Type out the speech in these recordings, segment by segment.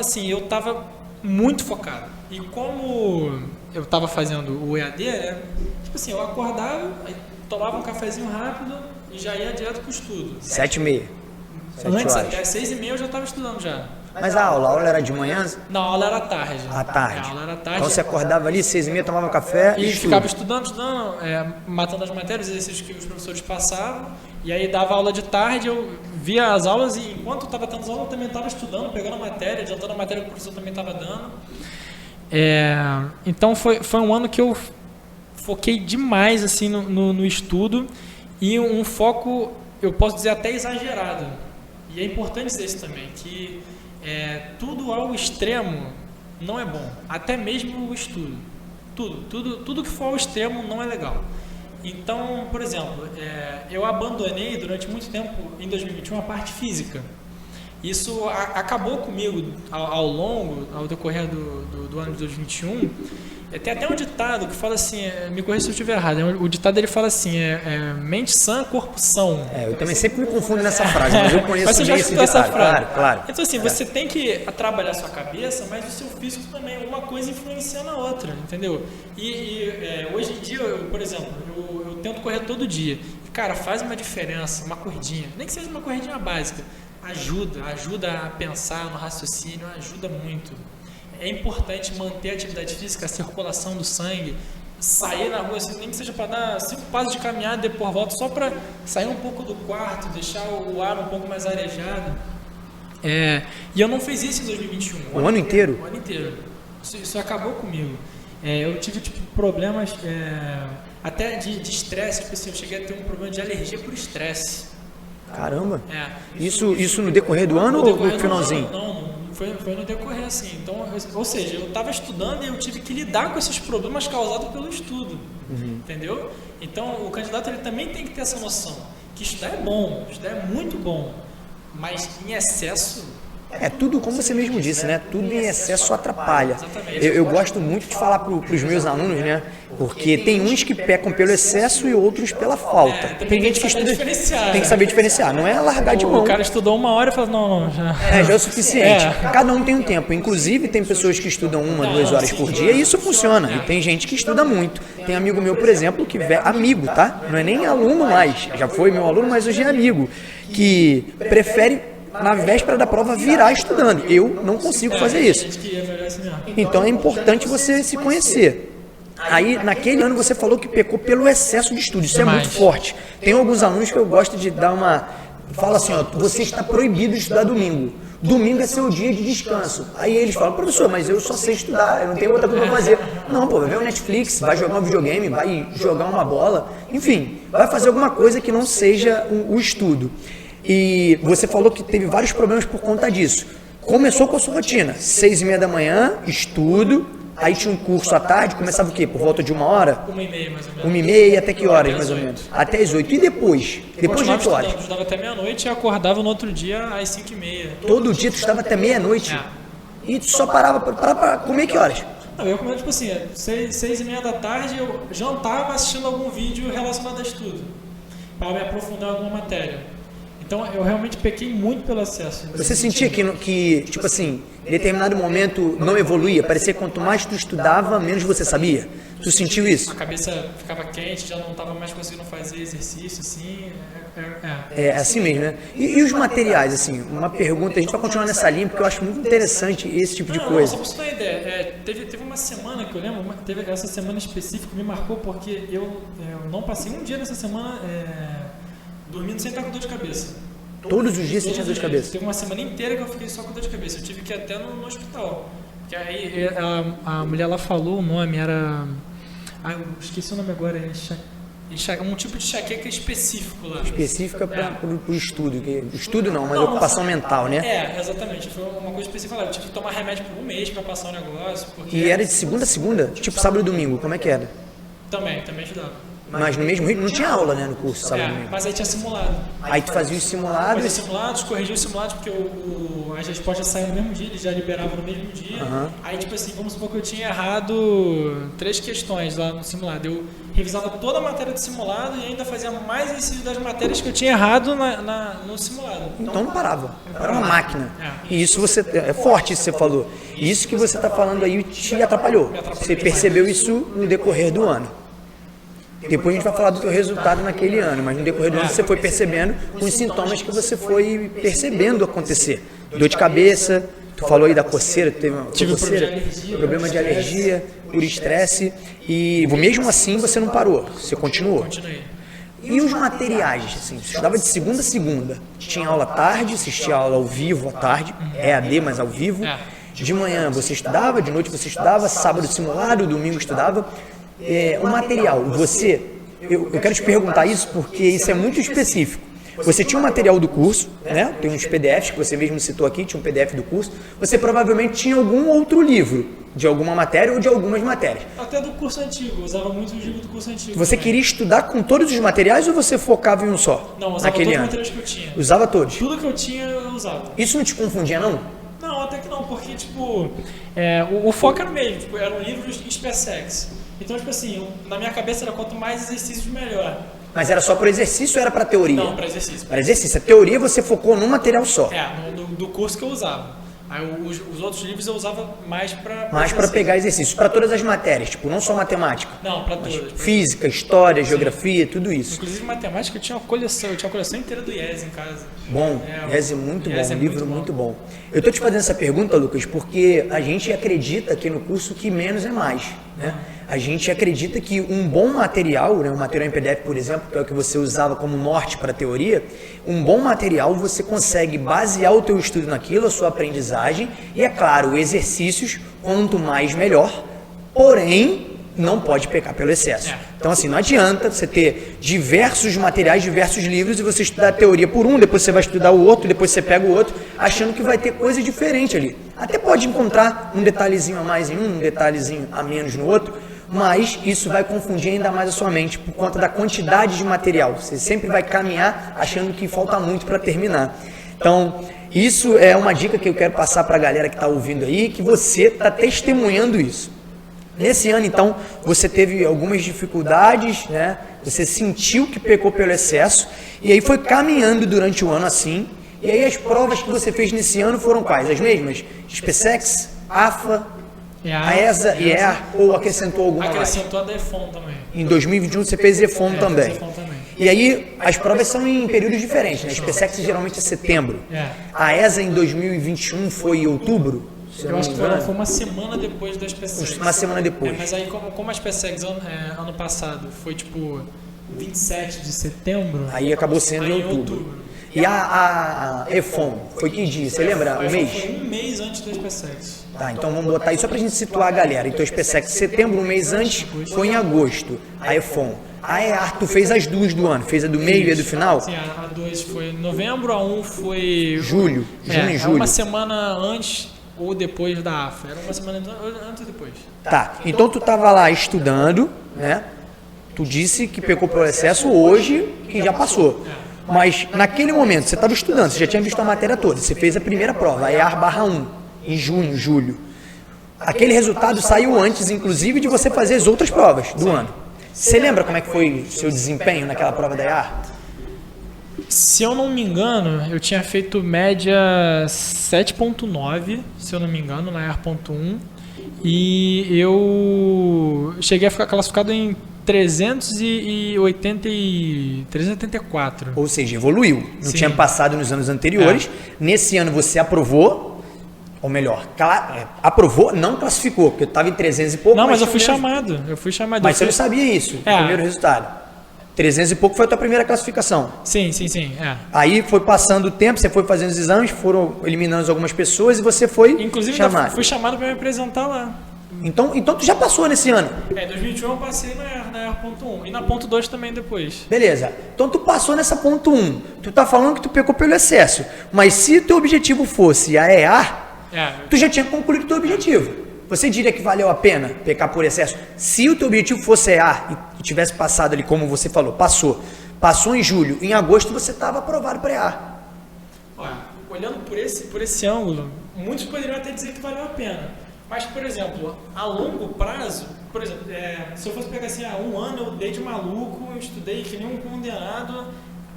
assim, eu tava muito focado. E como eu tava fazendo o EAD, né? Tipo assim, eu acordava, aí tomava um cafezinho rápido e já ia direto pro estudo. 7h30. Antes, até 6h30 eu já estava estudando já. Mas a aula era de manhã? Não, a aula era à tarde. À tarde. A aula era à tarde. Então você acordava ali, 6h30, tomava café e ficava estudando, matando as matérias, os exercícios que os professores passavam. E aí dava aula de tarde, eu via as aulas e enquanto eu estava tendo as aulas, eu também estava estudando, pegando a matéria, adiantando a matéria que o professor também estava dando. Então foi um ano que eu foquei demais assim, no estudo e um foco, eu posso dizer, até exagerado. E é importante dizer isso também, que tudo ao extremo não é bom, até mesmo o estudo. Tudo que for ao extremo não é legal. Então, por exemplo, eu abandonei durante muito tempo, em 2021, a parte física. Isso acabou comigo ao decorrer do ano de 2021. Tem até um ditado que fala assim, me corrija se eu estiver errado, o ditado ele fala assim, mente sã, corpo são. Eu também sempre me confundo nessa frase, mas eu conheço bem esse ditado. Essa frase. Claro. Então assim, você tem que trabalhar a sua cabeça, mas o seu físico também, uma coisa influencia na outra, entendeu? Hoje em dia, por exemplo, eu tento correr todo dia. Cara, faz uma diferença, uma corridinha, nem que seja uma corridinha básica, ajuda a pensar no raciocínio, ajuda muito. É importante manter a atividade física, a circulação do sangue, sair na rua, assim, nem que seja para dar 5 passos de caminhada e depois volta, só para sair um pouco do quarto, deixar o ar um pouco mais arejado. E eu não fiz isso em 2021. O ano inteiro? O ano inteiro. Isso acabou comigo. Eu tive problemas até de estresse, tipo assim, eu cheguei a ter um problema de alergia por estresse. Caramba! Isso no decorrer do ano ou no finalzinho? Não, foi no decorrer assim. Então, ou seja, eu estava estudando e eu tive que lidar com esses problemas causados pelo estudo, entendeu? Então, o candidato ele também tem que ter essa noção, que estudar é bom, estudar é muito bom, mas em excesso... Tudo como você mesmo disse, né? Tudo em excesso atrapalha. Eu gosto muito de falar para os meus alunos, né? Porque tem uns que pecam pelo excesso e outros pela falta. Tem gente que estuda, tem que saber diferenciar. Não é largar de mão. O cara estudou 1 hora e fala, não, já... já é o suficiente. Cada um tem um tempo. Inclusive, tem pessoas que estudam 1, 2 horas por dia e isso funciona. E tem gente que estuda muito. Tem amigo meu, por exemplo, que amigo, tá? Não é nem aluno mais. Já foi meu aluno, mas hoje é amigo. Que prefere... na véspera da prova virar estudando. Eu não consigo fazer isso. Então é importante você se conhecer. Aí, naquele ano, você falou que pecou pelo excesso de estudo. Isso é muito forte. Tem alguns alunos que eu gosto de dar uma... Fala assim, você está proibido de estudar domingo. Domingo é seu dia de descanso. Aí eles falam, professor, mas eu só sei estudar, eu não tenho outra coisa para fazer. Não, vai ver o Netflix, vai jogar um videogame, vai jogar uma bola. Enfim, vai fazer alguma coisa que não seja o estudo. E você falou que teve vários problemas por conta disso. Começou com a sua rotina, 6h30 da manhã, estudo, aí tinha um curso à tarde, começava o quê? Por volta de 1 hora? 1h30 mais ou menos. 1h30 até que horas mais ou menos? Até as 8. E depois? Depois de 8 horas? Eu estudava até meia-noite e acordava no outro dia às 5h30. Todo dia tu estava até meia-noite? E tu só parava para comer que horas? Eu comia tipo assim, 6h30 da tarde eu jantava assistindo algum vídeo relacionado a estudo, para me aprofundar em alguma matéria. Então, eu realmente pequei muito pelo excesso. Você sentia que, tipo assim, em determinado momento não evoluía? Parecia que quanto mais tu estudava, menos você sabia? Tu sentiu isso? A cabeça ficava quente, já não estava mais conseguindo fazer exercício, assim. É assim mesmo, né? E os materiais, assim, uma pergunta, a gente vai continuar nessa linha, porque eu acho muito interessante esse tipo de coisa. Só para você ter uma ideia, teve uma semana que eu lembro, teve essa semana específica que me marcou, porque eu não passei um dia nessa semana... dormindo sem estar com dor de cabeça. Todos os dias você tinha dor de cabeça? Teve uma semana inteira que eu fiquei só com dor de cabeça. Eu tive que ir até no hospital. Porque aí a mulher lá falou o nome, era... eu esqueci o nome agora. Um tipo de enxaqueca específico lá. Específica para o estudo. Estudo não, mas ocupação mental, né? Exatamente. Foi uma coisa específica lá. Eu tive que tomar remédio por 1 mês para passar o negócio. E era de segunda a segunda? Tipo sábado e domingo, como é que era? Também ajudava. Mas no mesmo ritmo, não tinha aula, né, no curso, sabe? Mas aí tinha simulado. Aí tu fazia os simulados. Fazia simulados, corrigia os simulados, porque as respostas saíam no mesmo dia, eles já liberavam no mesmo dia. Aí, tipo assim, vamos supor que eu tinha errado 3 questões lá no simulado. Eu revisava toda a matéria do simulado e ainda fazia mais exercício das matérias que eu tinha errado no simulado. Então não parava. Era uma máquina. E isso é forte isso que você falou. Isso que você está falando aí te atrapalhou. Você percebeu isso no decorrer do ano. Depois a gente vai falar do teu resultado naquele ano, mas no decorrer do ano você foi percebendo os sintomas que você foi percebendo acontecer. Dor de cabeça, tu falou aí da coceira, tu teve problema de alergia, por estresse, e mesmo assim você não parou, você continuou. Continuei. E os materiais, assim, você estudava de segunda a segunda, tinha aula à tarde, assistia aula ao vivo à tarde, EAD, mas ao vivo. De manhã você estudava, de noite você estudava, sábado simulado, domingo estudava. O material, eu quero te perguntar isso porque isso é muito específico. Você tinha um material do curso, né? Tem uns PDFs que você mesmo citou aqui, tinha um PDF do curso. Você provavelmente tinha algum outro livro de alguma matéria ou de algumas matérias. Até do curso antigo, eu usava muito o livro do curso antigo. Você queria estudar com todos os materiais ou você focava em um só? Não, eu usava todos os materiais que eu tinha. Usava todos? Tudo que eu tinha, eu usava. Isso não te confundia, não? Não, até que não, porque, tipo, o foco era o mesmo, tipo, eram livros SpaceX. Então, tipo assim, na minha cabeça era quanto mais exercícios, melhor. Mas era só para exercício ou era para teoria? Não, para exercício. Para exercício. A teoria você focou num material só. Do curso que eu usava. Aí os outros livros eu usava mais para... Mais para pegar exercícios. Para todas as matérias, tipo, não só matemática. Não, para todas. Física, história, geografia, tudo isso. Inclusive matemática eu tinha uma coleção inteira do IES em casa. Bom, IES é muito bom, um livro muito bom. Eu estou te fazendo essa pergunta, Lucas, porque a gente acredita aqui no curso que menos é mais, né? A gente acredita que um bom material, né, um material em PDF, por exemplo, que é o que você usava como norte para a teoria, um bom material você consegue basear o teu estudo naquilo, a sua aprendizagem, e é claro, exercícios, quanto mais melhor, porém, não pode pecar pelo excesso. Então, assim, não adianta você ter diversos materiais, diversos livros, e você estudar a teoria por um, depois você vai estudar o outro, depois você pega o outro, achando que vai ter coisa diferente ali. Até pode encontrar um detalhezinho a mais em um detalhezinho a menos no outro, mas isso vai confundir ainda mais a sua mente por conta da quantidade de material. Você sempre vai caminhar achando que falta muito para terminar. Então, isso é uma dica que eu quero passar para a galera que está ouvindo aí, que você está testemunhando isso. Nesse ano, então, você teve algumas dificuldades, né? Você sentiu que pecou pelo excesso, e aí foi caminhando durante o ano assim. E aí as provas que você fez nesse ano foram quais? As mesmas? SpaceX, AFA, a ESA e EAR, ou acrescentou alguma mais? Acrescentou a DEFON também. Em 2021 você fez EFON também. EFON também. E aí as provas são em períodos diferentes, né? A SpaceX geralmente é setembro. A ESA em 2021 foi em outubro? Eu acho que foi uma semana depois da SpaceX. Uma semana depois. Mas aí como a SpaceX ano passado foi tipo 27 de setembro... Aí acabou sendo em outubro. E a EFON, foi que dia? Você lembra o mês? Foi um mês antes da SpaceX. Tá, então vamos botar aí só pra gente situar a galera. Então a SpaceX setembro, um mês antes, foi em agosto, a EFON. A EAR, tu fez as duas do ano, fez a do meio e a do final? Sim, a 2 foi em novembro, a 1 foi... Junho e julho. Uma semana antes ou depois da AFA, era uma semana antes e depois. Tá, então tu tava lá estudando, né? Tu disse que pecou pelo excesso hoje, que já passou. Mas naquele momento, você estava estudando, você já tinha visto a matéria toda, você fez a primeira prova, a EAR/1, em junho, julho. Aquele resultado saiu antes, inclusive, de você fazer as outras provas do ano. Você lembra como é que foi o seu desempenho naquela prova da EAR? Se eu não me engano, eu tinha feito média 7.9, se eu não me engano, na EAR.1. E eu cheguei a ficar classificado em 384. Ou seja, evoluiu. Não tinha passado nos anos anteriores. Nesse ano você aprovou, ou melhor, aprovou, não classificou, porque eu estava em 300 e pouco. Não, mas eu fui chamado. Mas você não sabia isso, o primeiro resultado. 300 e pouco foi a tua primeira classificação. Sim. Aí foi passando o tempo, você foi fazendo os exames, foram eliminando algumas pessoas e você foi chamado. Fui chamado para me apresentar lá. Então tu já passou nesse ano? Em 2021 eu passei na ER.1 e na ponto 2 também depois. Beleza. Então tu passou nessa ponto 1. Tu tá falando que tu pecou pelo excesso. Mas se o teu objetivo fosse a EAR, tu já tinha concluído o teu objetivo. Você diria que valeu a pena pecar por excesso? Se o teu objetivo fosse EA e tivesse passado ali, como você falou, passou em julho, em agosto você estava aprovado para EA. Olhando por esse ângulo, muitos poderiam até dizer que valeu a pena. Mas, por exemplo, a longo prazo, por exemplo, se eu fosse pegar assim, um ano eu dei de maluco, eu estudei que nem um condenado,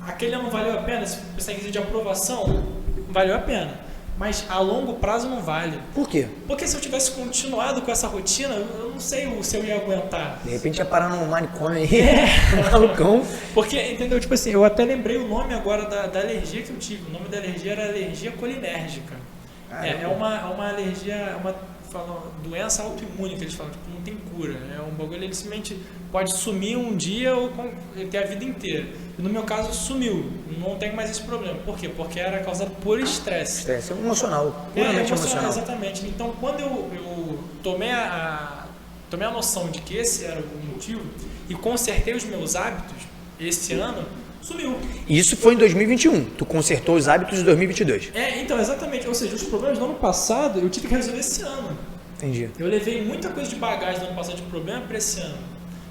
aquele ano valeu a pena? Se você quiser de aprovação, valeu a pena. Mas a longo prazo não vale. Por quê? Porque se eu tivesse continuado com essa rotina, eu não sei se eu ia aguentar. De repente ia parar num manicômio aí, malucão. Porque, entendeu? Tipo assim, eu até lembrei o nome agora da alergia que eu tive. O nome da alergia era alergia colinérgica. É uma alergia, uma doença autoimune que eles falam, tipo, não tem cura. É um bagulho, ele simplesmente pode sumir um dia ou ter a vida inteira. E no meu caso sumiu, não tem mais esse problema. Por quê? Porque era causado por estresse. Estresse emocional, puramente emocional. Exatamente. Então quando eu tomei a noção de que esse era o motivo e consertei os meus hábitos esse ano, sumiu. Isso foi em 2021. Tu consertou os hábitos de 2022. Então, exatamente. Ou seja, os problemas do ano passado eu tive que resolver esse ano. Entendi. Eu levei muita coisa de bagagem do ano passado de problema para esse ano,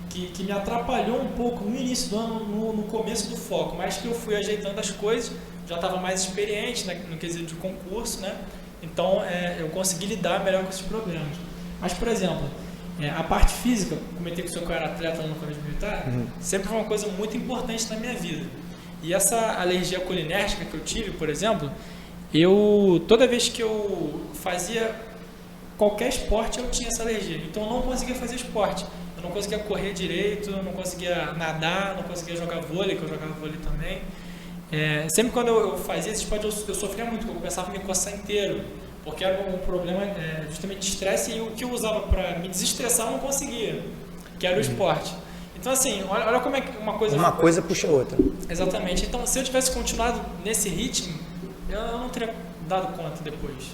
que me atrapalhou um pouco no início do ano, no começo do foco, mas que eu fui ajeitando as coisas, já estava mais experiente no quesito de concurso, né? Então, eu consegui lidar melhor com esses problemas. Mas, por exemplo, a parte física, comentei com o senhor que eu era atleta no colégio militar, sempre foi uma coisa muito importante na minha vida. E essa alergia colinérgica que eu tive, por exemplo, toda vez que eu fazia qualquer esporte, eu tinha essa alergia. Então eu não conseguia fazer esporte. Eu não conseguia correr direito, não conseguia nadar, não conseguia jogar vôlei, que eu jogava vôlei também. Sempre quando eu fazia esse esporte, eu sofria muito, porque eu começava a me coçar inteiro. Porque era um problema justamente de estresse, e o que eu usava para me desestressar eu não conseguia, que era o esporte. Então assim, olha como é que uma coisa puxa a outra. Exatamente. Então se eu tivesse continuado nesse ritmo, eu não teria dado conta depois.